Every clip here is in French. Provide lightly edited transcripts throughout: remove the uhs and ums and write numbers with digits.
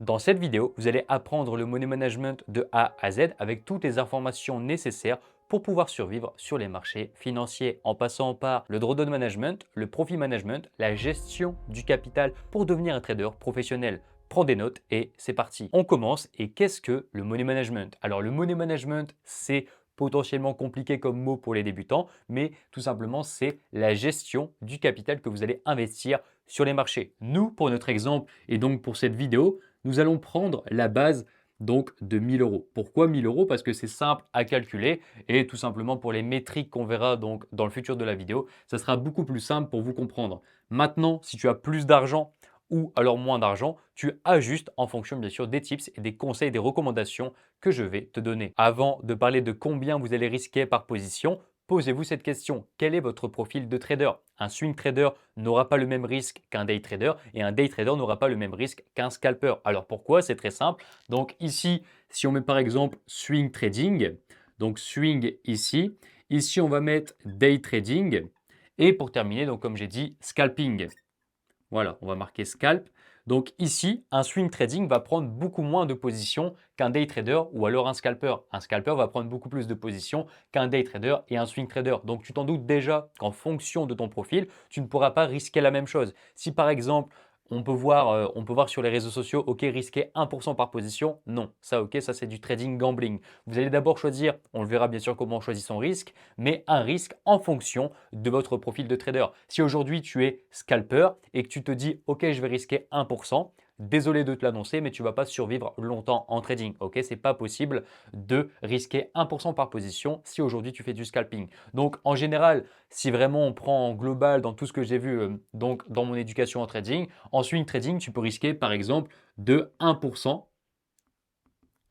Dans cette vidéo, vous allez apprendre le money management de A à Z avec toutes les informations nécessaires pour pouvoir survivre sur les marchés financiers, en passant par le drawdown management, le profit management, la gestion du capital pour devenir un trader professionnel. Prends des notes et c'est parti. On commence. Et qu'est-ce que le money management? Alors le money management, c'est potentiellement compliqué comme mot pour les débutants, mais tout simplement c'est la gestion du capital que vous allez investir sur les marchés. Nous, pour notre exemple et donc pour cette vidéo, nous allons prendre la base donc de 1000 euros. Pourquoi 1000 euros? Parce que c'est simple à calculer et tout simplement pour les métriques qu'on verra donc dans le futur de la vidéo, ça sera beaucoup plus simple pour vous comprendre. Maintenant, si tu as plus d'argent ou alors moins d'argent, tu ajustes en fonction bien sûr des tips et des conseils, des recommandations que je vais te donner. Avant de parler de combien vous allez risquer par position, posez-vous cette question. Quel est votre profil de trader? Un swing trader n'aura pas le même risque qu'un day trader et un day trader n'aura pas le même risque qu'un scalper. Alors pourquoi? C'est très simple. Donc ici, si on met par exemple swing trading, donc swing ici, ici on va mettre day trading et pour terminer, donc comme j'ai dit, scalping. Voilà, on va marquer scalp. Donc ici, un swing trading va prendre beaucoup moins de positions qu'un day trader ou alors un scalper. Un scalper va prendre beaucoup plus de positions qu'un day trader et un swing trader. Donc tu t'en doutes déjà qu'en fonction de ton profil, tu ne pourras pas risquer la même chose. Si par exemple, on peut voir sur les réseaux sociaux, ok, risquer 1% par position, non, ça ok, ça c'est du trading gambling. Vous allez d'abord choisir, on le verra bien sûr comment on choisit son risque, mais un risque en fonction de votre profil de trader. Si aujourd'hui tu es scalper et que tu te dis ok, je vais risquer 1%, désolé de te l'annoncer, mais tu ne vas pas survivre longtemps en trading. Ok, c'est pas possible de risquer 1% par position si aujourd'hui tu fais du scalping. Donc en général, si vraiment on prend en global dans tout ce que j'ai vu donc dans mon éducation en trading, en swing trading, tu peux risquer par exemple de 1%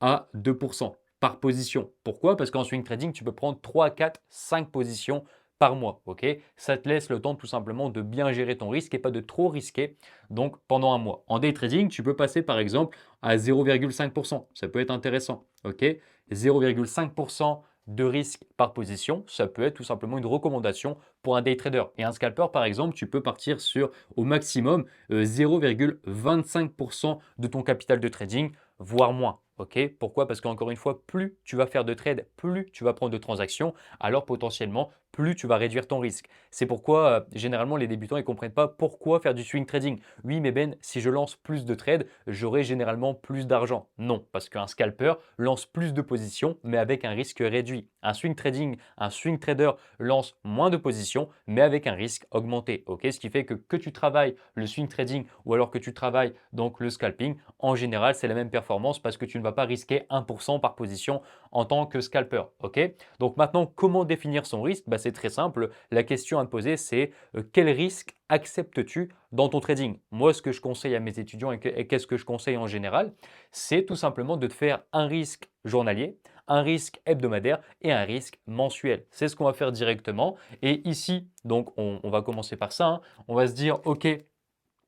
à 2% par position. Pourquoi? Parce qu'en swing trading, tu peux prendre 3, 4, 5 positions par mois. Ok, ça te laisse le temps tout simplement de bien gérer ton risque et pas de trop risquer donc pendant un mois. En day trading, tu peux passer par exemple à 0,5%. Ça peut être intéressant. Ok, 0,5% de risque par position, ça peut être tout simplement une recommandation pour un day trader. Et un scalper, par exemple, tu peux partir sur au maximum 0,25% de ton capital de trading, voire moins. Ok, pourquoi? Parce qu'encore une fois, plus tu vas faire de trades, plus tu vas prendre de transactions, alors potentiellement, plus tu vas réduire ton risque. C'est pourquoi généralement les débutants ne comprennent pas pourquoi faire du swing trading. Oui, mais Ben, si je lance plus de trades, j'aurai généralement plus d'argent. Non, parce qu'un scalper lance plus de positions, mais avec un risque réduit. Un swing trading, un swing trader lance moins de positions, mais avec un risque augmenté. Ok, ce qui fait que tu travailles le swing trading ou alors que tu travailles donc le scalping, en général, c'est la même performance parce que tu ne vas pas risquer 1% par position en tant que scalper. Ok, donc maintenant, comment définir son risque? Bah, c'est très simple. La question à te poser, c'est quel risque acceptes-tu dans ton trading? Moi, ce que je conseille à mes étudiants et qu'est-ce que je conseille en général, c'est tout simplement de te faire un risque journalier, un risque hebdomadaire et un risque mensuel. C'est ce qu'on va faire directement. Et ici, donc on va commencer par ça, hein. On va se dire, OK,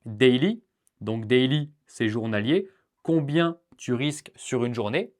daily, donc daily, c'est journalier. Combien tu risques sur une journée?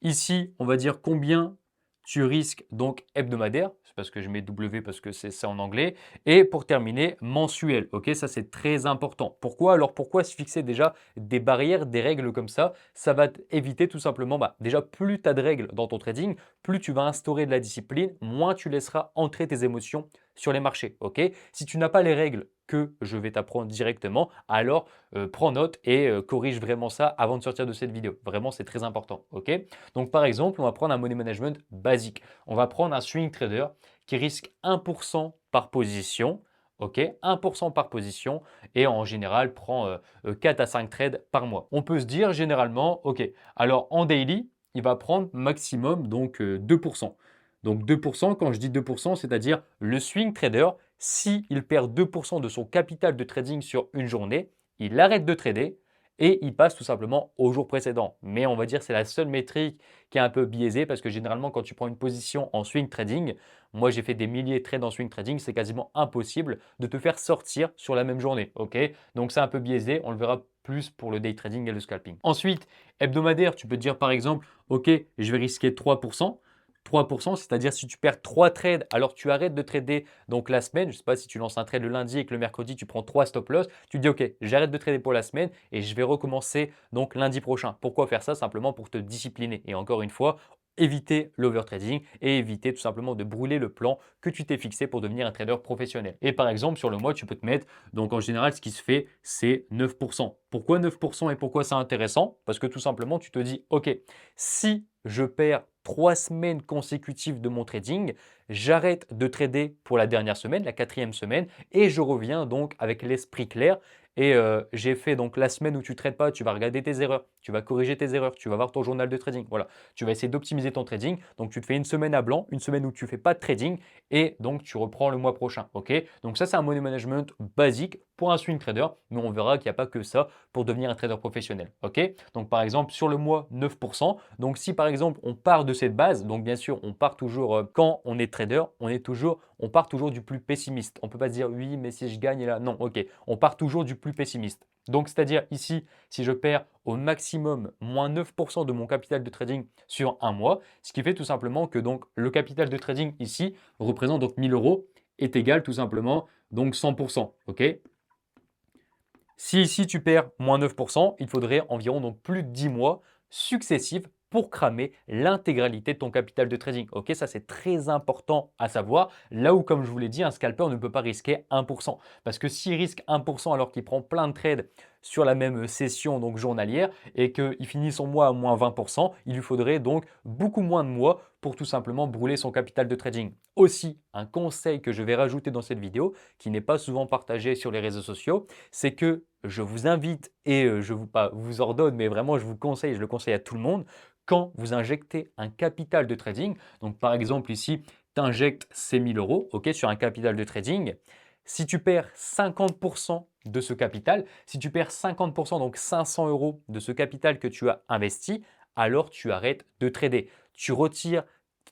Ici, on va dire combien tu risques donc hebdomadaire. C'est parce que je mets W parce que c'est ça en anglais. Et pour terminer, mensuel. Ok, ça c'est très important. Pourquoi? Alors pourquoi se fixer déjà des barrières, des règles comme ça? Ça va éviter tout simplement, déjà plus tu as de règles dans ton trading, plus tu vas instaurer de la discipline, moins tu laisseras entrer tes émotions sur les marchés. Ok, si tu n'as pas les règles que je vais t'apprendre directement, alors prends note et corrige vraiment ça avant de sortir de cette vidéo. Vraiment, c'est très important. Ok, donc par exemple, on va prendre un money management basique. On va prendre un swing trader qui risque 1% par position. Ok, 1% par position et en général prend 4 à 5 trades par mois. On peut se dire généralement, ok, alors en daily, il va prendre maximum donc 2%. Donc 2%, quand je dis 2%, c'est-à-dire le swing trader, s'il perd 2% de son capital de trading sur une journée, il arrête de trader et il passe tout simplement au jour précédent. Mais on va dire que c'est la seule métrique qui est un peu biaisée parce que généralement quand tu prends une position en swing trading, moi j'ai fait des milliers de trades en swing trading, c'est quasiment impossible de te faire sortir sur la même journée. Ok, donc c'est un peu biaisé, on le verra plus pour le day trading et le scalping. Ensuite, hebdomadaire, tu peux te dire par exemple, ok, je vais risquer 3%. 3%, c'est-à-dire si tu perds 3 trades, alors tu arrêtes de trader donc la semaine. Je ne sais pas si tu lances un trade le lundi et que le mercredi, tu prends 3 stop loss. Tu te dis, OK, j'arrête de trader pour la semaine et je vais recommencer donc lundi prochain. Pourquoi faire ça? Simplement pour te discipliner. Et encore une fois, éviter l'overtrading et éviter tout simplement de brûler le plan que tu t'es fixé pour devenir un trader professionnel. Et par exemple, sur le mois, tu peux te mettre, donc en général, ce qui se fait, c'est 9%. Pourquoi 9% et pourquoi c'est intéressant? Parce que tout simplement, tu te dis, OK, si je perds 3 semaines consécutives de mon trading, j'arrête de trader pour la dernière semaine, la quatrième semaine, et je reviens donc avec l'esprit clair. Et j'ai fait donc la semaine où tu ne trades pas, tu vas regarder tes erreurs, tu vas corriger tes erreurs, tu vas voir ton journal de trading. Voilà, tu vas essayer d'optimiser ton trading. Donc tu te fais une semaine à blanc, une semaine où tu ne fais pas de trading, et donc tu reprends le mois prochain. Ok, donc ça c'est un money management basique pour un swing trader, mais on verra qu'il n'y a pas que ça pour devenir un trader professionnel. Ok, donc par exemple sur le mois 9%. Donc si par exemple on part de cette base, donc bien sûr on part toujours quand on est trader, on part toujours du plus pessimiste. On ne peut pas se dire oui mais si je gagne là, non, ok, on part toujours du plus pessimiste. Donc c'est-à-dire ici, si je perds au maximum moins 9% de mon capital de trading sur un mois, ce qui fait tout simplement que donc le capital de trading ici représente donc 1000 euros est égal tout simplement donc 100%. Ok, si ici tu perds moins 9%, il faudrait environ donc plus de 10 mois successifs pour cramer l'intégralité de ton capital de trading. Ok, ça c'est très important à savoir. Là où, comme je vous l'ai dit, un scalper ne peut pas risquer 1%. Parce que s'il risque 1% alors qu'il prend plein de trades sur la même session donc journalière et qu'il finit son mois à moins 20%, il lui faudrait donc beaucoup moins de mois pour tout simplement brûler son capital de trading. Aussi, un conseil que je vais rajouter dans cette vidéo, qui n'est pas souvent partagé sur les réseaux sociaux, c'est que je vous invite et je vous, pas vous ordonne, mais vraiment je vous conseille, je le conseille à tout le monde, quand vous injectez un capital de trading, donc par exemple ici, tu injectes ces 1000 euros sur un capital de trading, si tu perds 50% de ce capital, si tu perds 50%, donc 500 euros de ce capital que tu as investi, alors tu arrêtes de trader. Tu retires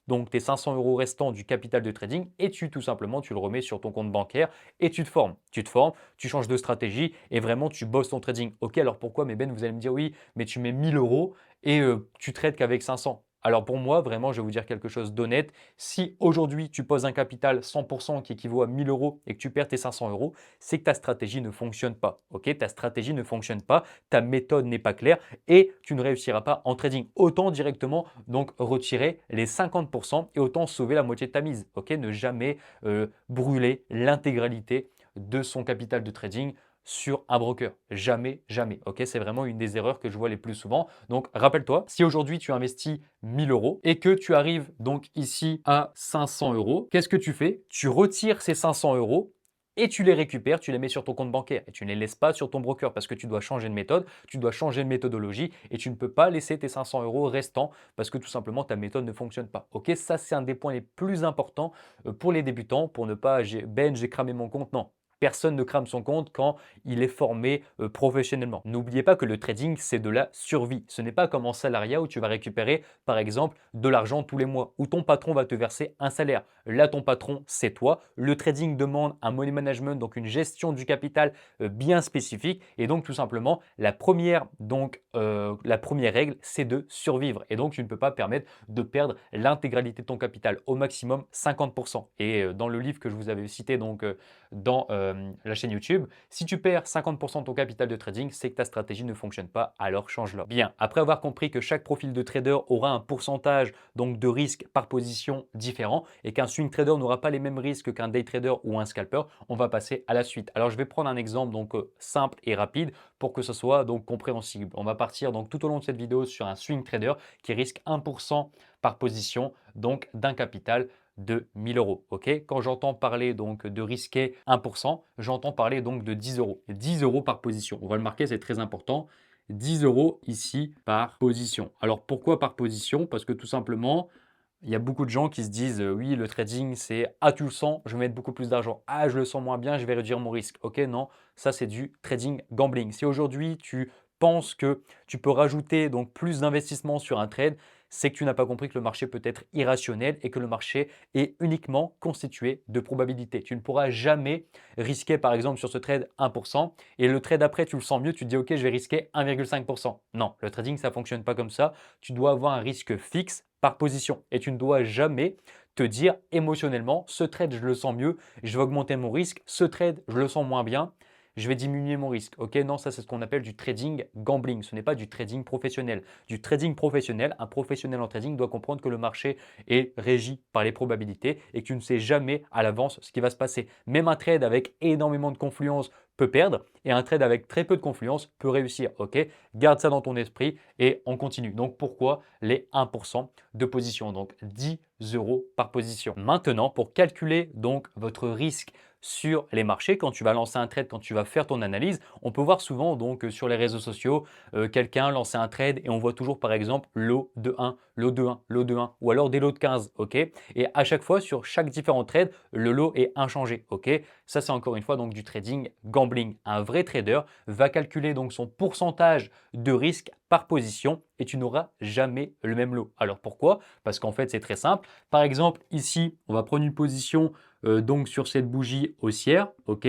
donc tes 500 euros restants du capital de trading et tout simplement, tu le remets sur ton compte bancaire et tu te formes. Tu te formes, tu changes de stratégie et vraiment tu bosses ton trading. Ok, alors pourquoi? Mais Ben, vous allez me dire oui, mais tu mets 1000 euros et tu trades qu'avec 500. Alors pour moi, vraiment, je vais vous dire quelque chose d'honnête. Si aujourd'hui tu poses un capital 100% qui équivaut à 1000 euros et que tu perds tes 500 euros, c'est que ta stratégie ne fonctionne pas. Ok, ta stratégie ne fonctionne pas, ta méthode n'est pas claire et tu ne réussiras pas en trading. Autant directement donc retirer les 50% et autant sauver la moitié de ta mise. Ok, ne jamais brûler l'intégralité de son capital de trading sur un broker. Jamais, jamais. Ok, c'est vraiment une des erreurs que je vois les plus souvent. Donc, rappelle-toi, si aujourd'hui tu investis 1000 euros et que tu arrives donc ici à 500 euros, qu'est-ce que tu fais? Tu retires ces 500 euros et tu les récupères, tu les mets sur ton compte bancaire et tu ne les laisses pas sur ton broker parce que tu dois changer de méthode, tu dois changer de méthodologie et tu ne peux pas laisser tes 500 euros restants parce que tout simplement ta méthode ne fonctionne pas. Ok, ça c'est un des points les plus importants pour les débutants pour ne pas Ben, j'ai cramé mon compte. Non, personne ne crame son compte quand il est formé professionnellement. N'oubliez pas que le trading, c'est de la survie. Ce n'est pas comme en salariat où tu vas récupérer, par exemple, de l'argent tous les mois, où ton patron va te verser un salaire. Là, ton patron, c'est toi. Le trading demande un money management, donc une gestion du capital bien spécifique. Et donc, tout simplement, la première règle, c'est de survivre. Et donc, tu ne peux pas permettre de perdre l'intégralité de ton capital, au maximum 50%. Et dans le livre que je vous avais cité, donc dans la chaîne YouTube, si tu perds 50% de ton capital de trading, c'est que ta stratégie ne fonctionne pas, alors change-la. Bien, après avoir compris que chaque profil de trader aura un pourcentage donc de risque par position différent et qu'un swing trader n'aura pas les mêmes risques qu'un day trader ou un scalper, on va passer à la suite. Alors je vais prendre un exemple donc simple et rapide pour que ce soit donc compréhensible. On va partir donc tout au long de cette vidéo sur un swing trader qui risque 1% par position donc d'un capital de 1000 euros. Ok, quand j'entends parler donc de risquer 1%, j'entends parler donc de 10 euros. 10 euros par position. On va le marquer, c'est très important. 10 euros ici par position. Alors pourquoi par position? Parce que tout simplement, il y a beaucoup de gens qui se disent oui, le trading, c'est ah, tu le sens, je vais mettre beaucoup plus d'argent. Ah, je le sens moins bien, je vais réduire mon risque. Ok, non, ça c'est du trading gambling. Si aujourd'hui tu penses que tu peux rajouter donc plus d'investissement sur un trade, c'est que tu n'as pas compris que le marché peut être irrationnel et que le marché est uniquement constitué de probabilités. Tu ne pourras jamais risquer par exemple sur ce trade 1% et le trade après tu le sens mieux, tu te dis ok je vais risquer 1,5%. Non, le trading ça ne fonctionne pas comme ça. Tu dois avoir un risque fixe par position et tu ne dois jamais te dire émotionnellement ce trade je le sens mieux, je vais augmenter mon risque, ce trade je le sens moins bien, je vais diminuer mon risque. Ok, non, ça c'est ce qu'on appelle du trading gambling. Ce n'est pas du trading professionnel. Du trading professionnel, un professionnel en trading doit comprendre que le marché est régi par les probabilités et que tu ne sais jamais à l'avance ce qui va se passer. Même un trade avec énormément de confluence peut perdre et un trade avec très peu de confluence peut réussir. Ok, garde ça dans ton esprit et on continue. Donc pourquoi les 1% de position? Donc 10 euros par position. Maintenant, pour calculer donc votre risque sur les marchés, quand tu vas lancer un trade, quand tu vas faire ton analyse, on peut voir souvent donc sur les réseaux sociaux quelqu'un lancer un trade et on voit toujours par exemple lot de 1, lot de 1, lot de 1 ou alors des lots de 15, ok? Et à chaque fois sur chaque différent trade, le lot est inchangé, ok? Ça c'est encore une fois donc du trading gambling. Un vrai trader va calculer donc son pourcentage de risque par position et tu n'auras jamais le même lot. Alors pourquoi? Parce qu'en fait c'est très simple. Par exemple ici, on va prendre une position donc sur cette bougie haussière, ok.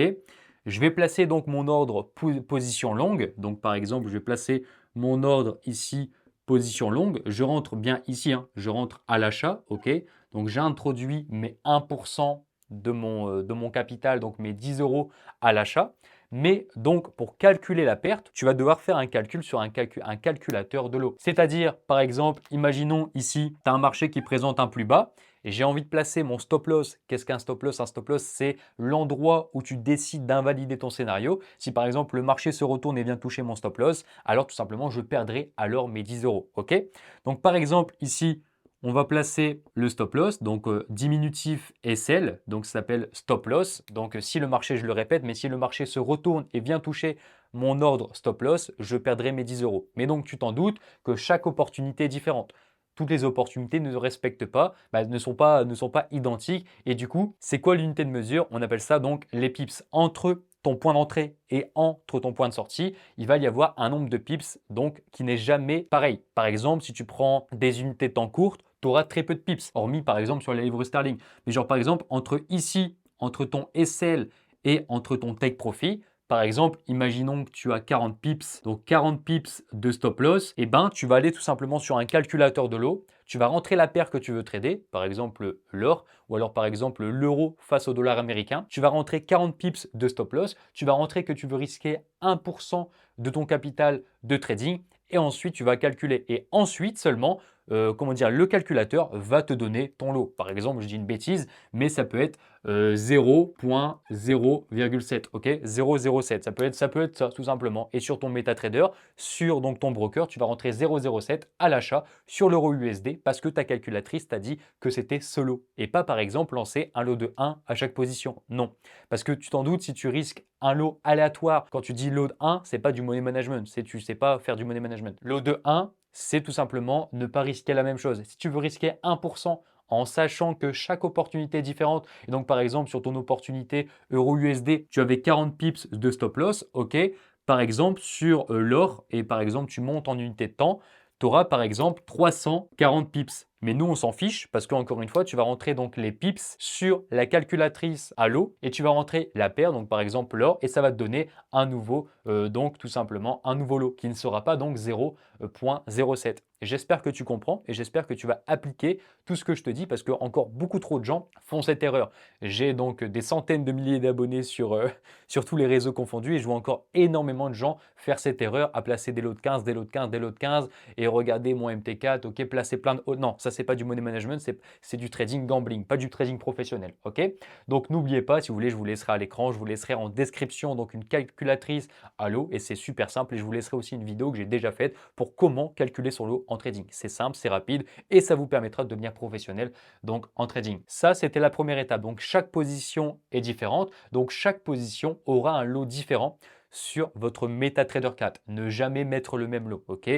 Je vais placer donc mon ordre position longue. Donc par exemple, je vais placer mon ordre ici position longue. Je rentre bien ici, hein, je rentre à l'achat, ok. Donc j'ai introduit mes 1% de mon capital, donc mes 10 euros à l'achat. Mais donc pour calculer la perte, tu vas devoir faire un calcul sur un calculateur de lot. C'est-à-dire, par exemple, imaginons ici, tu as un marché qui présente un plus bas et j'ai envie de placer mon stop loss. Qu'est-ce qu'un stop loss? Un stop loss, c'est l'endroit où tu décides d'invalider ton scénario. Si par exemple le marché se retourne et vient toucher mon stop loss, alors tout simplement je perdrai alors mes 10 euros. Ok? Donc par exemple ici, on va placer le stop loss, donc diminutif SL, donc ça s'appelle stop loss. Donc si le marché, je le répète, mais si le marché se retourne et vient toucher mon ordre stop loss, je perdrai mes 10 euros. Mais donc tu t'en doutes que chaque opportunité est différente. Toutes les opportunités ne respectent pas, ne sont pas identiques. Et du coup, c'est quoi l'unité de mesure? On appelle ça donc les pips. Entre ton point d'entrée et entre ton point de sortie, il va y avoir un nombre de pips donc qui n'est jamais pareil. Par exemple, si tu prends des unités de temps courtes, tu auras très peu de pips, hormis par exemple sur les livres sterling. Mais genre par exemple, entre ici, entre ton SL et entre ton take profit, par exemple, imaginons que tu as 40 pips, donc 40 pips de stop loss, et ben tu vas aller tout simplement sur un calculateur de lot, tu vas rentrer la paire que tu veux trader, par exemple l'or, ou alors par exemple l'euro face au dollar américain. Tu vas rentrer 40 pips de stop loss, tu vas rentrer que tu veux risquer 1% de ton capital de trading, et ensuite tu vas calculer. Et ensuite seulement, le calculateur va te donner ton lot. Par exemple, je dis une bêtise, mais ça peut être 0.0,7, ok, 0,07, ça peut être ça tout simplement. Et sur ton MetaTrader, sur donc ton broker, tu vas rentrer 0,07 à l'achat sur l'euro USD parce que ta calculatrice t'a dit que c'était ce lot et pas par exemple lancer un lot de 1 à chaque position. Non, parce que tu t'en doutes, si tu risques un lot aléatoire, quand tu dis lot de 1, c'est pas du money management, c'est tu sais pas faire du money management. Lot de 1, c'est tout simplement ne pas risquer la même chose. Si tu veux risquer 1% en sachant que chaque opportunité est différente. Et donc, par exemple, sur ton opportunité euro-USD, tu avais 40 pips de stop loss. OK. Par exemple, sur l'or, et par exemple, tu montes en unité de temps, tu auras par exemple 340 pips. Mais nous, on s'en fiche parce qu'encore une fois, tu vas rentrer donc les pips sur la calculatrice à l'eau et tu vas rentrer la paire, donc par exemple l'or, et ça va te donner un nouveau, donc tout simplement un nouveau lot qui ne sera pas donc 0.07. J'espère que tu comprends et j'espère que tu vas appliquer tout ce que je te dis parce que encore beaucoup trop de gens font cette erreur. J'ai donc des centaines de milliers d'abonnés sur tous les réseaux confondus et je vois encore énormément de gens faire cette erreur à placer des lots de 15, des lots de 15, des lots de 15 et regarder mon MT4, ok, placer plein de... Non, ça c'est pas du money management, c'est du trading gambling, pas du trading professionnel, ok? Donc n'oubliez pas, si vous voulez, je vous laisserai à l'écran, je vous laisserai en description donc une calculatrice à l'eau et c'est super simple et je vous laisserai aussi une vidéo que j'ai déjà faite pour comment calculer son lot en trading. C'est simple, c'est rapide et ça vous permettra de devenir professionnel donc en trading. Ça, c'était la première étape. Donc chaque position est différente, donc chaque position aura un lot différent sur votre MetaTrader 4. Ne jamais mettre le même lot, ok?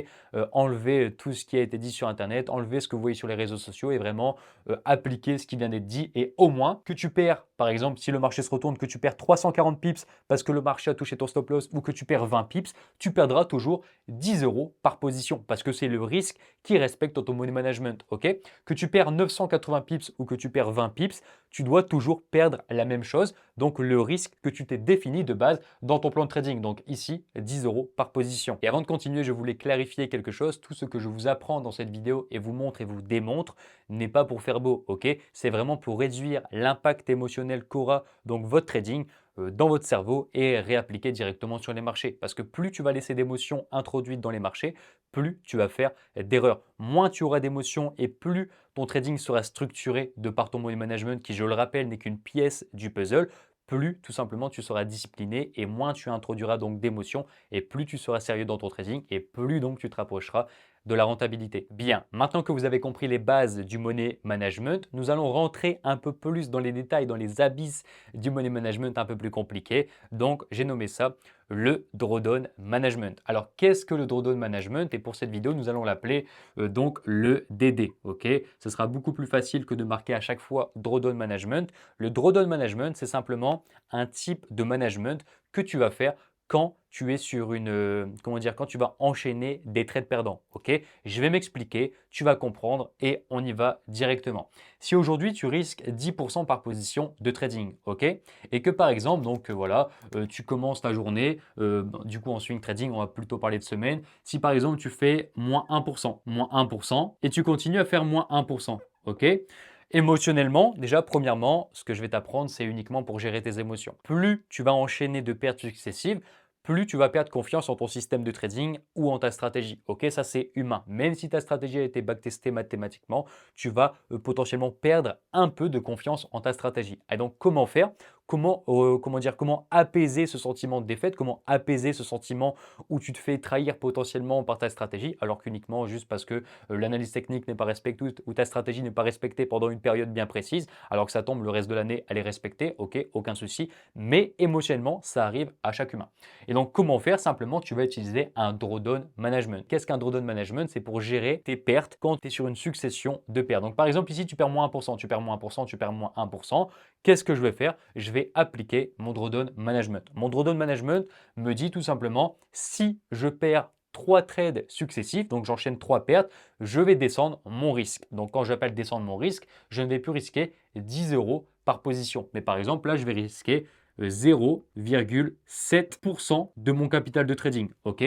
Enlevez tout ce qui a été dit sur Internet, enlevez ce que vous voyez sur les réseaux sociaux et vraiment appliquer ce qui vient d'être dit. Et au moins que tu perds, par exemple, si le marché se retourne, que tu perds 340 pips parce que le marché a touché ton stop loss ou que tu perds 20 pips, tu perdras toujours 10 euros par position parce que c'est le risque qui respecte ton money management, ok? Que tu perds 980 pips ou que tu perds 20 pips, tu dois toujours perdre la même chose. Donc le risque que tu t'es défini de base dans ton plan de trading. Donc ici, 10 euros par position. Et avant de continuer, je voulais clarifier quelque chose. Tout ce que je vous apprends dans cette vidéo et vous montre et vous démontre n'est pas pour faire beau, ok? C'est vraiment pour réduire l'impact émotionnel qu'aura donc votre trading dans votre cerveau et réappliquer directement sur les marchés. Parce que plus tu vas laisser d'émotions introduites dans les marchés, plus tu vas faire d'erreurs. Moins tu auras d'émotions et plus ton trading sera structuré de par ton money management qui, je le rappelle, n'est qu'une pièce du puzzle, plus tout simplement tu seras discipliné et moins tu introduiras donc d'émotions et plus tu seras sérieux dans ton trading et plus donc tu te rapprocheras de la rentabilité. Bien, maintenant que vous avez compris les bases du money management, nous allons rentrer un peu plus dans les détails, dans les abysses du money management un peu plus compliqué. Donc, j'ai nommé ça le drawdown management. Alors, qu'est-ce que le drawdown management? Et pour cette vidéo, nous allons l'appeler donc le DD. Ok, ce sera beaucoup plus facile que de marquer à chaque fois drawdown management. Le drawdown management, c'est simplement un type de management que tu vas faire quand tu es sur une, comment dire, quand tu vas enchaîner des trades perdants. Ok, je vais m'expliquer, tu vas comprendre et on y va directement. Si aujourd'hui tu risques 10% par position de trading, ok, et que par exemple, donc voilà, tu commences ta journée, du coup en swing trading, on va plutôt parler de semaine. Si par exemple tu fais moins 1% et tu continues à faire moins 1%, ok. Émotionnellement, déjà, premièrement, ce que je vais t'apprendre, c'est uniquement pour gérer tes émotions. Plus tu vas enchaîner de pertes successives, plus tu vas perdre confiance en ton système de trading ou en ta stratégie. Ok, ça c'est humain. Même si ta stratégie a été backtestée mathématiquement, tu vas potentiellement perdre un peu de confiance en ta stratégie. Et donc comment faire? Comment apaiser ce sentiment de défaite? Comment apaiser ce sentiment où tu te fais trahir potentiellement par ta stratégie alors qu'uniquement juste parce que l'analyse technique n'est pas respectée ou ta stratégie n'est pas respectée pendant une période bien précise, alors que ça tombe le reste de l'année, elle est respectée, ok, aucun souci. Mais émotionnellement, ça arrive à chaque humain. Et donc, comment faire? Simplement, tu vas utiliser un drawdown management. Qu'est-ce qu'un drawdown management? C'est pour gérer tes pertes quand tu es sur une succession de pertes. Donc, par exemple, ici, tu perds moins 1%, tu perds moins 1%, tu perds moins 1%. Qu'est-ce que je vais faire? Je vais appliquer mon drawdown management. Mon drawdown management me dit tout simplement, si je perds 3 trades successifs, donc j'enchaîne 3 pertes, je vais descendre mon risque. Donc quand j'appelle descendre mon risque, je ne vais plus risquer 10 euros par position. Mais par exemple, là, je vais risquer 0,7% de mon capital de trading. Ok,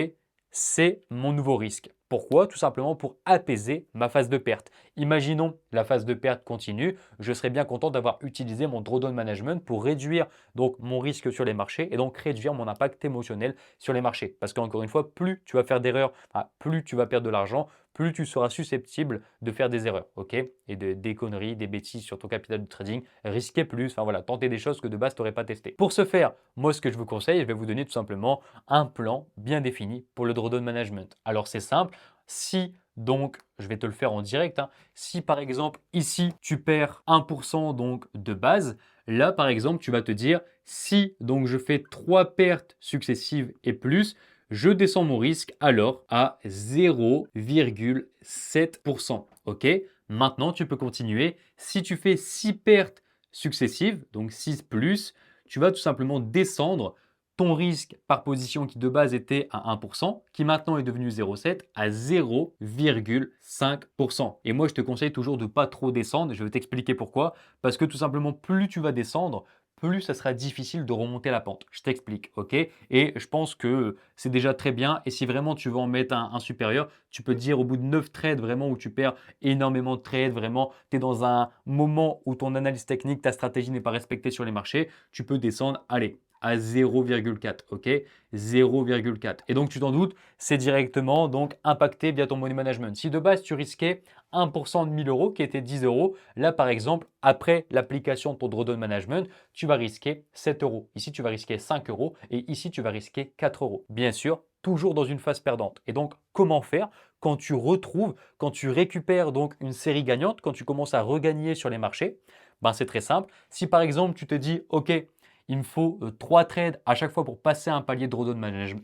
c'est mon nouveau risque. Pourquoi? Tout simplement pour apaiser ma phase de perte. Imaginons la phase de perte continue, je serais bien content d'avoir utilisé mon drawdown management pour réduire donc mon risque sur les marchés et donc réduire mon impact émotionnel sur les marchés. Parce qu'encore une fois, plus tu vas faire d'erreurs, plus tu vas perdre de l'argent, plus tu seras susceptible de faire des erreurs, ok? Et des conneries, des bêtises sur ton capital de trading, risquer plus, enfin voilà, tenter des choses que de base tu n'aurais pas testé. Pour ce faire, moi ce que je vous conseille, je vais vous donner tout simplement un plan bien défini pour le drawdown management. Alors c'est simple, si donc, je vais te le faire en direct, hein. Si par exemple ici tu perds 1% donc de base, là par exemple tu vas te dire si donc je fais 3 pertes successives et plus, je descends mon risque alors à 0,7%. Ok? Maintenant, tu peux continuer. Si tu fais 6 pertes successives, donc 6 plus, tu vas tout simplement descendre ton risque par position qui de base était à 1%, qui maintenant est devenu 0,7 à 0,5%. Et moi, je te conseille toujours de ne pas trop descendre. Je vais t'expliquer pourquoi. Parce que tout simplement, plus tu vas descendre, plus ça sera difficile de remonter la pente. Je t'explique, ok? Et je pense que c'est déjà très bien. Et si vraiment tu veux en mettre un supérieur, tu peux te dire au bout de 9 trades vraiment où tu perds énormément de trades, vraiment tu es dans un moment où ton analyse technique, ta stratégie n'est pas respectée sur les marchés, tu peux descendre, allez, à 0,4, ok? 0,4. Et donc tu t'en doutes, c'est directement donc impacté via ton money management. Si de base tu risquais 1% de 1000 euros qui était 10 euros, là par exemple, après l'application de ton drawdown management, tu vas risquer 7 euros. Ici tu vas risquer 5 euros et ici tu vas risquer 4 euros. Bien sûr, toujours dans une phase perdante. Et donc comment faire quand tu retrouves, quand tu récupères donc une série gagnante, quand tu commences à regagner sur les marchés? Ben, c'est très simple. Si par exemple tu te dis, ok, il me faut 3 trades à chaque fois pour passer un palier de drawdown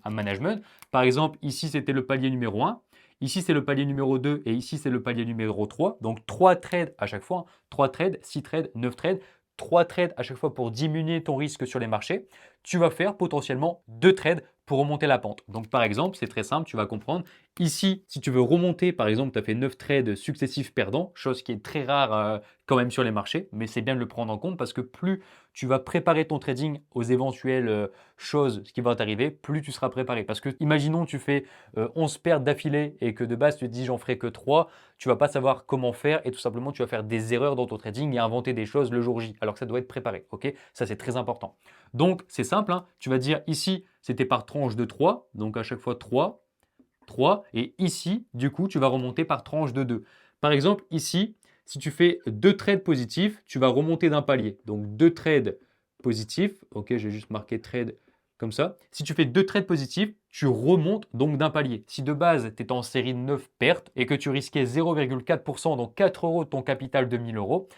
management. Par exemple, ici, c'était le palier numéro 1. Ici, c'est le palier numéro 2 et ici, c'est le palier numéro 3. Donc, 3 trades à chaque fois. 3 trades, 6 trades, 9 trades. 3 trades à chaque fois pour diminuer ton risque sur les marchés. Tu vas faire potentiellement 2 trades pour remonter la pente. Donc, par exemple, c'est très simple, tu vas comprendre. Ici, si tu veux remonter, par exemple, tu as fait 9 trades successifs perdants, chose qui est très rare quand même sur les marchés, mais c'est bien de le prendre en compte parce que plus tu vas préparer ton trading aux éventuelles choses qui vont t'arriver, plus tu seras préparé. Parce que imaginons tu fais 11 pertes d'affilée et que de base tu te dis j'en ferai que 3, tu vas pas savoir comment faire et tout simplement tu vas faire des erreurs dans ton trading et inventer des choses le jour J, alors que ça doit être préparé. Ok, ça c'est très important. Donc c'est simple, hein, tu vas dire ici c'était par tranche de 3, donc à chaque fois 3, 3, et ici du coup tu vas remonter par tranche de 2. Par exemple ici, si tu fais 2 trades positifs, tu vas remonter d'un palier. Donc 2 trades positifs, ok, j'ai juste marqué trade comme ça. Si tu fais 2 trades positifs, tu remontes donc d'un palier. Si de base tu es en série de 9 pertes et que tu risquais 0,4%, donc 4 euros de ton capital de 1000 euros,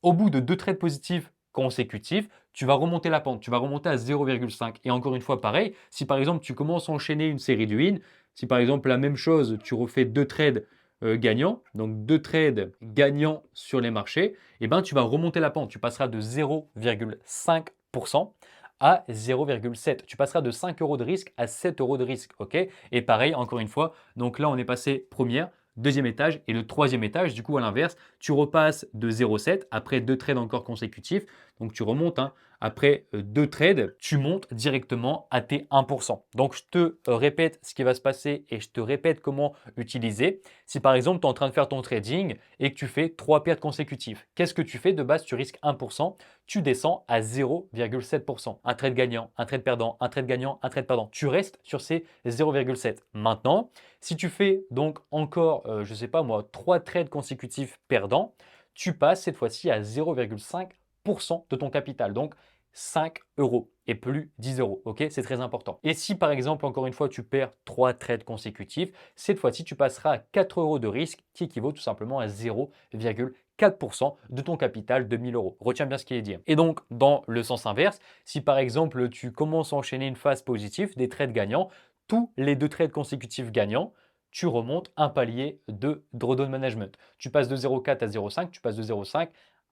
au bout de 2 trades positifs consécutifs, tu vas remonter la pente, tu vas remonter à 0,5. Et encore une fois, pareil, si par exemple tu commences à enchaîner une série de wins, si par exemple la même chose, tu refais 2 trades gagnants, donc 2 trades gagnants sur les marchés, et ben tu vas remonter la pente, tu passeras de 0,5% à 0,7. Tu passeras de 5 euros de risque à 7 euros de risque, ok? Et pareil, encore une fois, donc là on est passé première, deuxième étage et le troisième étage, du coup à l'inverse, tu repasses de 0,7 après 2 trades encore consécutifs. Donc tu remontes, hein, après 2 trades, tu montes directement à tes 1%. Donc je te répète ce qui va se passer et je te répète comment utiliser. Si par exemple tu es en train de faire ton trading et que tu fais 3 pertes consécutives, qu'est-ce que tu fais? De base, tu risques 1%, tu descends à 0,7%. Un trade gagnant, un trade perdant, un trade gagnant, un trade perdant. Tu restes sur ces 0,7. Maintenant, si tu fais donc encore, je ne sais pas moi, 3 trades consécutifs perdants, tu passes cette fois-ci à 0,5% de ton capital. Donc 5 euros et plus 10 euros. Ok, c'est très important. Et si par exemple, encore une fois, tu perds 3 trades consécutifs, cette fois-ci, tu passeras à 4 euros de risque qui équivaut tout simplement à 0,4% de ton capital de 1000 euros. Retiens bien ce qui est dit. Et donc, dans le sens inverse, si par exemple, tu commences à enchaîner une phase positive, des trades gagnants, tous les 2 trades consécutifs gagnants, tu remontes un palier de drawdown management. Tu passes de 0,4 à 0,5, tu passes de 0,5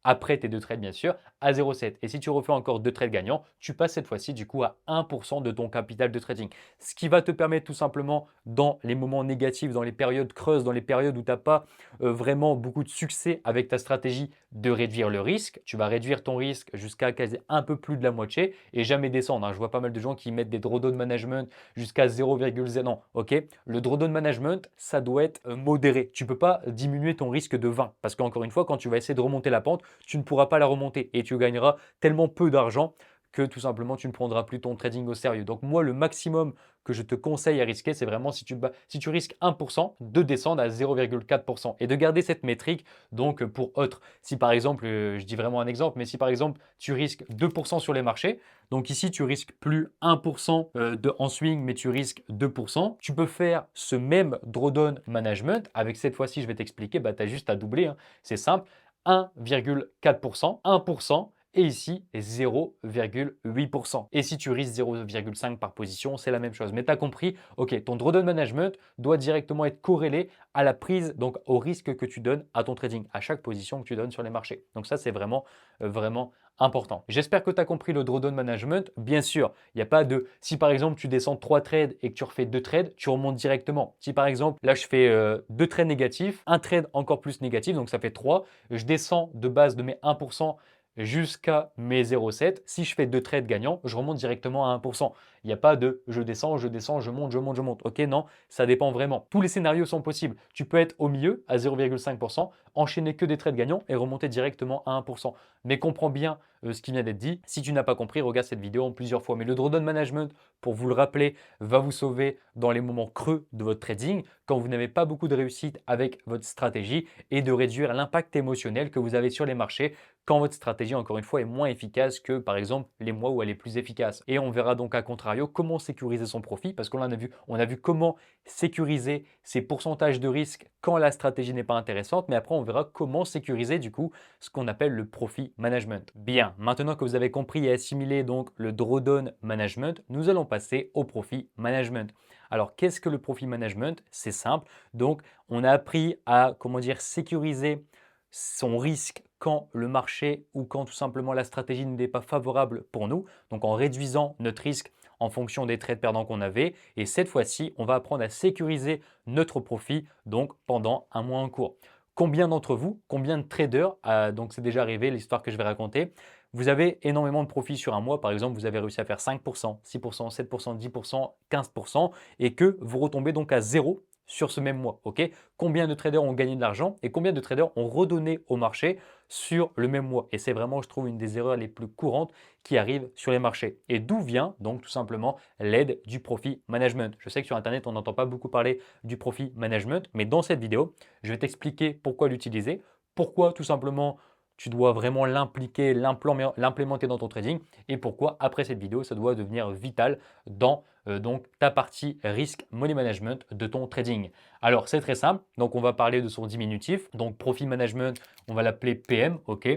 après tes 2 trades bien sûr à 0,7. Et si tu refais encore 2 trades gagnants, tu passes cette fois-ci du coup à 1% de ton capital de trading. Ce qui va te permettre tout simplement dans les moments négatifs, dans les périodes creuses, dans les périodes où tu n'as pas vraiment beaucoup de succès avec ta stratégie, de réduire le risque. Tu vas réduire ton risque jusqu'à quasi un peu plus de la moitié et jamais descendre, hein. Je vois pas mal de gens qui mettent des drawdown management jusqu'à 0,0. Non, ok. Le drawdown management, ça doit être modéré. Tu ne peux pas diminuer ton risque de 20 parce qu'encore une fois, quand tu vas essayer de remonter la pente, tu ne pourras pas la remonter et tu gagneras tellement peu d'argent que tout simplement tu ne prendras plus ton trading au sérieux. Donc moi, le maximum que je te conseille à risquer, c'est vraiment si tu risques 1%, de descendre à 0,4% et de garder cette métrique donc pour autre. Si par exemple, je dis vraiment un exemple, mais si par exemple tu risques 2% sur les marchés, donc ici tu risques plus 1% en swing, mais tu risques 2%, tu peux faire ce même drawdown management avec cette fois-ci, je vais t'expliquer, bah, tu as juste à doubler, hein. C'est simple, 1,4%, 1%, et ici 0,8%. Et si tu risques 0,5 par position, c'est la même chose. Mais tu as compris, ok, ton drawdown management doit directement être corrélé à la prise, donc au risque que tu donnes à ton trading, à chaque position que tu donnes sur les marchés. Donc ça, c'est vraiment, vraiment important. J'espère que tu as compris le drawdown management. Bien sûr, il n'y a pas de, si par exemple tu descends 3 trades et que tu refais 2 trades, tu remontes directement. Si par exemple, là je fais 2 trades négatifs, un trade encore plus négatif, donc ça fait 3, je descends de base de mes 1% jusqu'à mes 0,7. Si je fais 2 trades gagnants, je remonte directement à 1%. Il n'y a pas de je descends, je descends, je monte, je monte, je monte. Ok, non, ça dépend vraiment. Tous les scénarios sont possibles. Tu peux être au milieu à 0,5%, enchaîner que des trades gagnants et remonter directement à 1%. Mais comprends bien ce qui vient d'être dit. Si tu n'as pas compris, regarde cette vidéo en plusieurs fois. Mais le drawdown management, pour vous le rappeler, va vous sauver dans les moments creux de votre trading, quand vous n'avez pas beaucoup de réussite avec votre stratégie et de réduire l'impact émotionnel que vous avez sur les marchés quand votre stratégie, encore une fois, est moins efficace que, par exemple, les mois où elle est plus efficace. Et on verra donc à contrario comment sécuriser son profit, parce qu'on a vu comment sécuriser ses pourcentages de risque quand la stratégie n'est pas intéressante, mais après, on verra comment sécuriser, du coup, ce qu'on appelle le profit management. Bien, Bien, maintenant que vous avez compris et assimilé donc le drawdown management, nous allons passer au profit management. Alors, qu'est-ce que le profit management? C'est simple. Donc, on a appris à, comment dire, sécuriser son risque quand le marché ou quand tout simplement la stratégie n'est pas favorable pour nous. Donc, en réduisant notre risque en fonction des trades perdants qu'on avait. Et cette fois-ci, on va apprendre à sécuriser notre profit donc pendant un mois en cours. Combien d'entre vous, combien de traders, donc c'est déjà arrivé l'histoire que je vais raconter, vous avez énormément de profits sur un mois, par exemple vous avez réussi à faire 5%, 6%, 7%, 10%, 15% et que vous retombez donc à zéro sur ce même mois. Ok? Combien de traders ont gagné de l'argent et combien de traders ont redonné au marché sur le même mois? Et c'est vraiment, je trouve, une des erreurs les plus courantes qui arrivent sur les marchés. Et d'où vient donc tout simplement l'aide du profit management? Je sais que sur Internet, on n'entend pas beaucoup parler du profit management, mais dans cette vidéo, je vais t'expliquer pourquoi l'utiliser, pourquoi tout simplement tu dois vraiment l'impliquer, l'implémenter dans ton trading et pourquoi après cette vidéo, ça doit devenir vital dans donc ta partie risque money management de ton trading. Alors c'est très simple, donc on va parler de son diminutif, donc profit management, on va l'appeler PM, ok?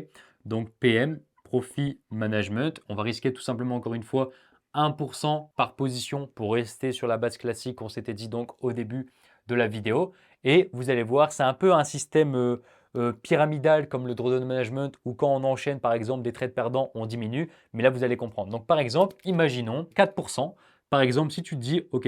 Donc PM, profit management, on va risquer tout simplement encore une fois 1% par position pour rester sur la base classique qu'on s'était dit donc au début de la vidéo. Et vous allez voir, c'est un peu un système pyramidal comme le drawdown management où quand on enchaîne par exemple des trades perdants, on diminue. Mais là, vous allez comprendre. Donc par exemple, imaginons 4%. Par exemple, si tu te dis, OK,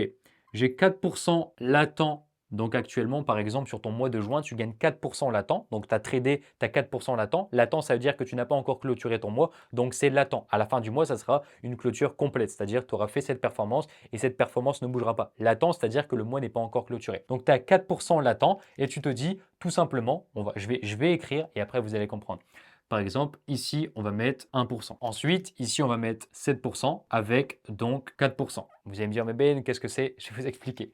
j'ai 4% latent. Donc actuellement, par exemple, sur ton mois de juin, tu gagnes 4% latent. Donc tu as tradé, tu as 4% latent. Latent, ça veut dire que tu n'as pas encore clôturé ton mois. Donc c'est latent. À la fin du mois, ça sera une clôture complète. C'est-à-dire que tu auras fait cette performance et cette performance ne bougera pas. Latent, c'est-à-dire que le mois n'est pas encore clôturé. Donc tu as 4% latent et tu te dis tout simplement, je vais écrire et après vous allez comprendre. Par exemple, ici, on va mettre 1%. Ensuite, ici, on va mettre 7% avec donc 4%. Vous allez me dire, mais Ben, qu'est-ce que c'est? Je vais vous expliquer.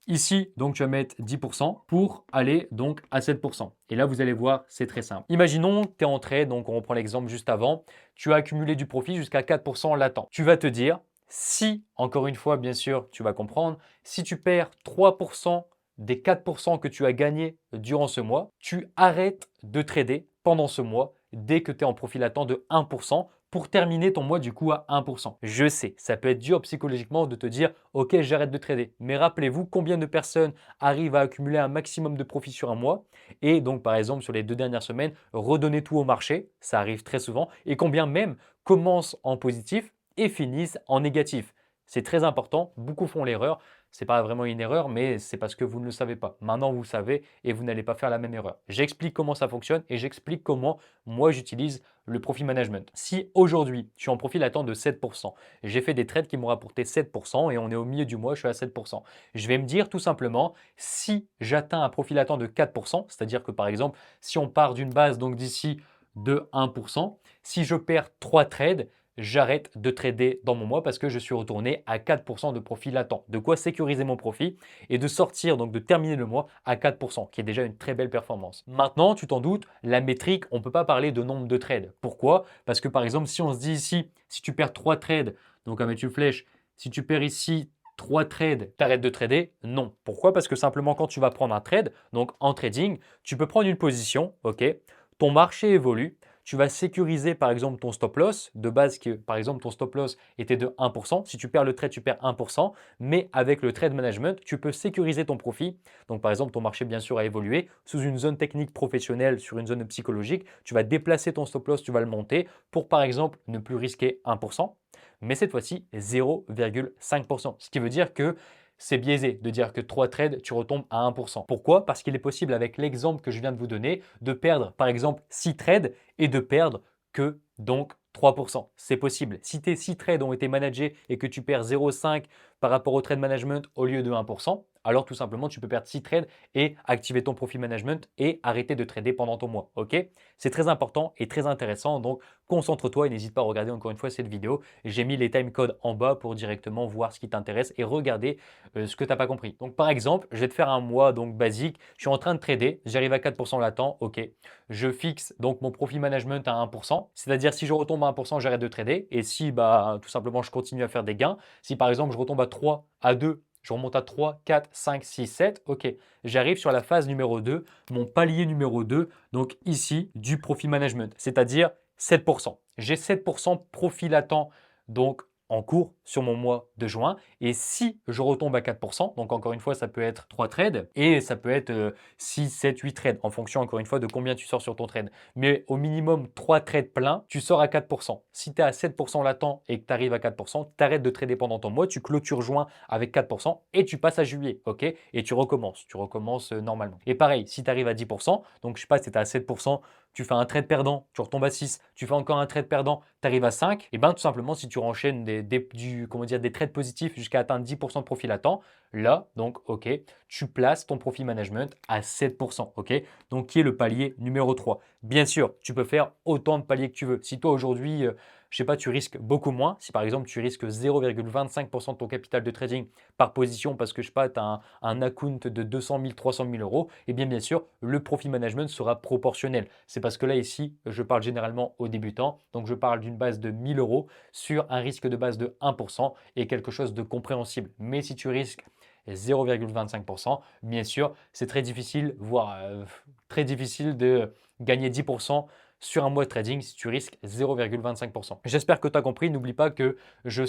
Ici, donc, tu vas mettre 10% pour aller donc à 7%. Et là, vous allez voir, c'est très simple. Imaginons que tu es entré, donc on reprend l'exemple juste avant, tu as accumulé du profit jusqu'à 4% latent. Tu vas te dire, si, encore une fois, bien sûr, tu vas comprendre, si tu perds 3% des 4% que tu as gagnés durant ce mois, tu arrêtes de trader pendant ce mois dès que tu es en profit latent de 1% pour terminer ton mois du coup à 1%. Je sais, ça peut être dur psychologiquement de te dire ok j'arrête de trader. Mais rappelez-vous combien de personnes arrivent à accumuler un maximum de profit sur un mois et donc par exemple sur les 2 dernières semaines redonner tout au marché, ça arrive très souvent, et combien même commencent en positif et finissent en négatif. C'est très important, beaucoup font l'erreur. Ce n'est pas vraiment une erreur, mais c'est parce que vous ne le savez pas. Maintenant, vous savez et vous n'allez pas faire la même erreur. J'explique comment ça fonctionne et j'explique comment moi j'utilise le profit management. Si aujourd'hui, je suis en profit latent de 7%, j'ai fait des trades qui m'ont rapporté 7% et on est au milieu du mois, je suis à 7%. Je vais me dire tout simplement, si j'atteins un profit latent de 4%, c'est-à-dire que par exemple, si on part d'une base donc d'ici de 1%, si je perds 3 trades, j'arrête de trader dans mon mois parce que je suis retourné à 4% de profit latent. De quoi sécuriser mon profit et de sortir, donc de terminer le mois à 4%, qui est déjà une très belle performance. Maintenant, tu t'en doutes, la métrique, on ne peut pas parler de nombre de trades. Pourquoi? Parce que par exemple, si on se dit ici, si tu perds 3 trades, donc à mettre une flèche, si tu perds ici 3 trades, tu arrêtes de trader? Non. Pourquoi? Parce que simplement quand tu vas prendre un trade, donc en trading, tu peux prendre une position, ok? Ton marché évolue, tu vas sécuriser par exemple ton stop loss de base que par exemple ton stop loss était de 1%. Si tu perds le trade, tu perds 1%. Mais avec le trade management, tu peux sécuriser ton profit. Donc par exemple, ton marché bien sûr a évolué sous une zone technique professionnelle, sur une zone psychologique. Tu vas déplacer ton stop loss, tu vas le monter pour par exemple ne plus risquer 1%. Mais cette fois-ci 0,5%. Ce qui veut dire que c'est biaisé de dire que 3 trades, tu retombes à 1%. Pourquoi? Parce qu'il est possible, avec l'exemple que je viens de vous donner, de perdre par exemple 6 trades et de perdre que donc 3%. C'est possible. Si tes 6 trades ont été managés et que tu perds 0,5 par rapport au trade management au lieu de 1%, alors tout simplement tu peux perdre 6 trades et activer ton profit management et arrêter de trader pendant ton mois. Ok? C'est très important et très intéressant. Donc concentre-toi et n'hésite pas à regarder encore une fois cette vidéo. J'ai mis les timecodes en bas pour directement voir ce qui t'intéresse et regarder ce que tu n'as pas compris. Donc par exemple, je vais te faire un mois donc basique. Je suis en train de trader, j'arrive à 4% latent, ok. Je fixe donc mon profit management à 1%. C'est-à-dire si je retombe à 1%, j'arrête de trader. Et si tout simplement je continue à faire des gains, si par exemple je retombe à 3, à 2, je remonte à 3, 4, 5, 6, 7. Ok, j'arrive sur la phase numéro 2, mon palier numéro 2, donc ici, du profit management. C'est-à-dire 7%. J'ai 7% profit latent donc en cours sur mon mois de juin. Et si je retombe à 4%, donc encore une fois, ça peut être 3 trades et ça peut être 6, 7, 8 trades en fonction encore une fois de combien tu sors sur ton trade. Mais au minimum 3 trades pleins, tu sors à 4%. Si tu es à 7% latent et que tu arrives à 4%, tu arrêtes de trader pendant ton mois, tu clôtures juin avec 4% et tu passes à juillet, ok? Et tu recommences normalement. Et pareil, si tu arrives à 10%, donc je sais pas, si tu es à 7%, tu fais un trade perdant, tu retombes à 6, tu fais encore un trade perdant, tu arrives à 5, et bien tout simplement si tu enchaînes des trades positifs jusqu'à atteindre 10% de profit latent, là, donc ok, tu places ton profit management à 7%, ok? Donc qui est le palier numéro 3. Bien sûr, tu peux faire autant de paliers que tu veux. Si toi aujourd'hui, je sais pas, tu risques beaucoup moins, si par exemple tu risques 0,25% de ton capital de trading par position parce que je sais pas, tu as un account de 200 000, 300 000 euros, et bien sûr, le profit management sera proportionnel. C'est parce que là, ici, je parle généralement aux débutants. Donc, je parle d'une base de 1000 euros sur un risque de base de 1% et quelque chose de compréhensible. Mais si tu risques 0,25%, bien sûr, c'est très difficile, voire très difficile de gagner 10% sur un mois de trading si tu risques 0,25%. J'espère que tu as compris. N'oublie pas que je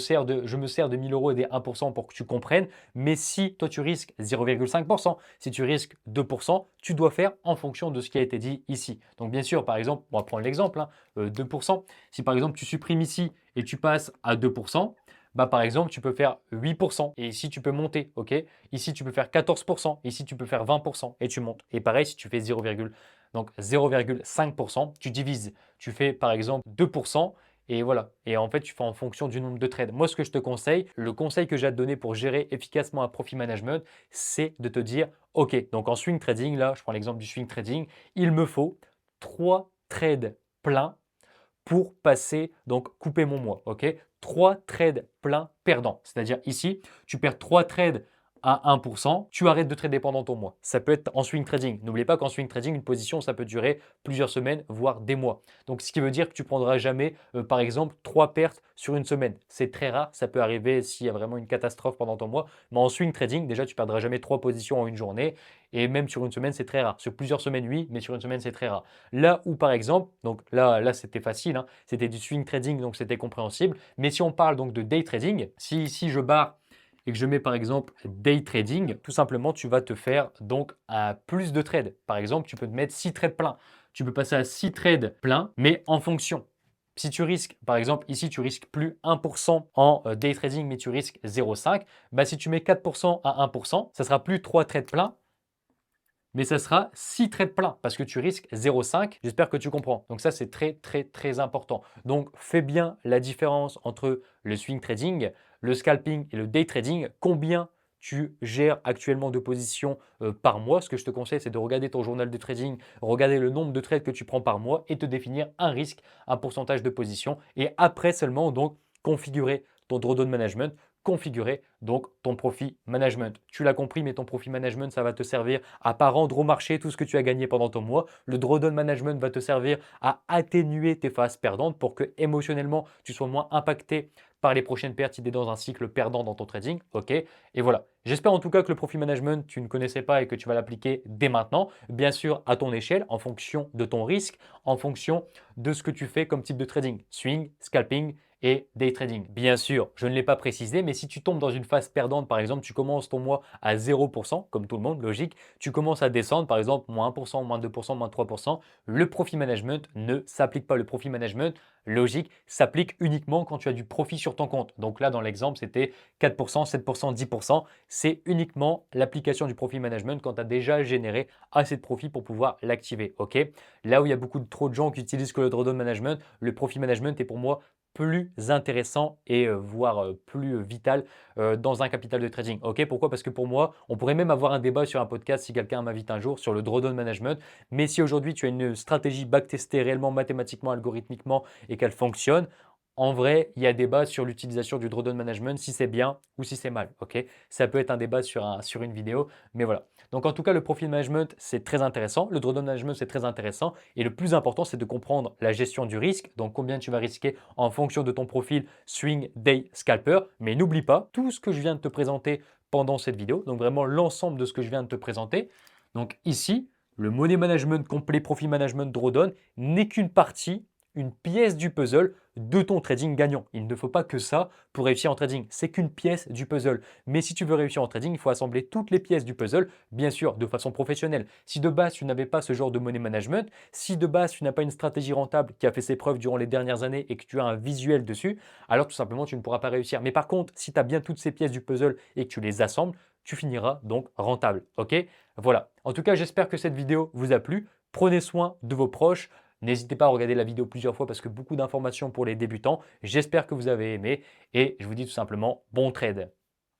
me sers de 1000 euros et des 1% pour que tu comprennes. Mais si toi tu risques 0,5%, si tu risques 2%, tu dois faire en fonction de ce qui a été dit ici. Donc bien sûr, par exemple, on va prendre l'exemple, 2%. Si par exemple tu supprimes ici et tu passes à 2%, bah, par exemple, tu peux faire 8% et ici tu peux monter, ok? Ici tu peux faire 14%, ici tu peux faire 20% et tu montes. Et pareil, si tu fais 0,5%, tu divises. Tu fais par exemple 2% et voilà. Et en fait, tu fais en fonction du nombre de trades. Moi, ce que je te conseille, le conseil que j'ai à te donner pour gérer efficacement un profit management, c'est de te dire, OK, donc en swing trading, là, je prends l'exemple du swing trading, il me faut 3 trades pleins pour passer, donc couper mon mois. OK? 3 trades pleins perdants. C'est-à-dire ici, tu perds 3 trades à 1%, tu arrêtes de trader pendant ton mois. Ça peut être en swing trading. N'oubliez pas qu'en swing trading, une position, ça peut durer plusieurs semaines, voire des mois. Donc, ce qui veut dire que tu ne prendras jamais, par exemple, 3 pertes sur une semaine. C'est très rare. Ça peut arriver s'il y a vraiment une catastrophe pendant ton mois. Mais en swing trading, déjà, tu ne perdras jamais 3 positions en une journée. Et même sur une semaine, c'est très rare. Sur plusieurs semaines, oui, mais sur une semaine, c'est très rare. Là où, par exemple, donc là c'était facile, hein, c'était du swing trading, donc c'était compréhensible. Mais si on parle donc de day trading, si ici je barre et que je mets par exemple day trading, tout simplement, tu vas te faire donc à plus de trades. Par exemple, tu peux te mettre 6 trades pleins. Tu peux passer à 6 trades pleins, mais en fonction. Si tu risques, par exemple, ici, tu risques plus 1% en day trading, mais tu risques 0,5, bah, si tu mets 4% à 1%, ça sera plus 3 trades pleins, mais ça sera 6 trades pleins parce que tu risques 0,5. J'espère que tu comprends. Donc ça, c'est très, très, très important. Donc fais bien la différence entre le swing trading, le scalping et le day trading. Combien tu gères actuellement de positions par mois. Ce que je te conseille, c'est de regarder ton journal de trading, regarder le nombre de trades que tu prends par mois et te définir un risque, un pourcentage de position. Et après seulement, donc, configurer ton drawdown management, configurer donc ton profit management. Tu l'as compris, mais ton profit management, ça va te servir à pas rendre au marché tout ce que tu as gagné pendant ton mois. Le drawdown management va te servir à atténuer tes phases perdantes pour que émotionnellement, tu sois moins impacté par les prochaines pertes si tu es dans un cycle perdant dans ton trading. Ok. Et voilà. J'espère en tout cas que le profit management, tu ne connaissais pas et que tu vas l'appliquer dès maintenant. Bien sûr, à ton échelle, en fonction de ton risque, en fonction de ce que tu fais comme type de trading. Swing, scalping et day trading. Bien sûr, je ne l'ai pas précisé, mais si tu tombes dans une phase perdante, par exemple, tu commences ton mois à 0%, comme tout le monde, logique, tu commences à descendre, par exemple, moins 1%, moins 2%, moins 3%, le profit management ne s'applique pas. Le profit management, logique, s'applique uniquement quand tu as du profit sur ton compte. Donc là, dans l'exemple, c'était 4%, 7%, 10%. C'est uniquement l'application du profit management quand tu as déjà généré assez de profit pour pouvoir l'activer. Ok. Là où il y a trop de gens qui utilisent que le drawdown management, le profit management est pour moi plus intéressant et voire plus vital dans un capital de trading. Ok, pourquoi? Parce que pour moi, on pourrait même avoir un débat sur un podcast si quelqu'un m'invite un jour sur le drawdown management. Mais si aujourd'hui tu as une stratégie backtestée réellement mathématiquement, algorithmiquement et qu'elle fonctionne, en vrai, il y a débat sur l'utilisation du drawdown management, si c'est bien ou si c'est mal. Ok, ça peut être un débat sur une vidéo, mais voilà. Donc en tout cas, le profit management, c'est très intéressant. Le drawdown management, c'est très intéressant. Et le plus important, c'est de comprendre la gestion du risque. Donc combien tu vas risquer en fonction de ton profil swing, day, scalper. Mais n'oublie pas tout ce que je viens de te présenter pendant cette vidéo. Donc vraiment l'ensemble de ce que je viens de te présenter. Donc ici, le money management complet, profit management, drawdown n'est qu'une partie une pièce du puzzle de ton trading gagnant. Il ne faut pas que ça pour réussir en trading. C'est qu'une pièce du puzzle. Mais si tu veux réussir en trading, il faut assembler toutes les pièces du puzzle, bien sûr, de façon professionnelle. Si de base, tu n'avais pas ce genre de money management, si de base, tu n'as pas une stratégie rentable qui a fait ses preuves durant les dernières années et que tu as un visuel dessus, alors tout simplement, tu ne pourras pas réussir. Mais par contre, si tu as bien toutes ces pièces du puzzle et que tu les assembles, tu finiras donc rentable. Ok? Voilà. En tout cas, j'espère que cette vidéo vous a plu. Prenez soin de vos proches. N'hésitez pas à regarder la vidéo plusieurs fois parce que beaucoup d'informations pour les débutants. J'espère que vous avez aimé et je vous dis tout simplement bon trade.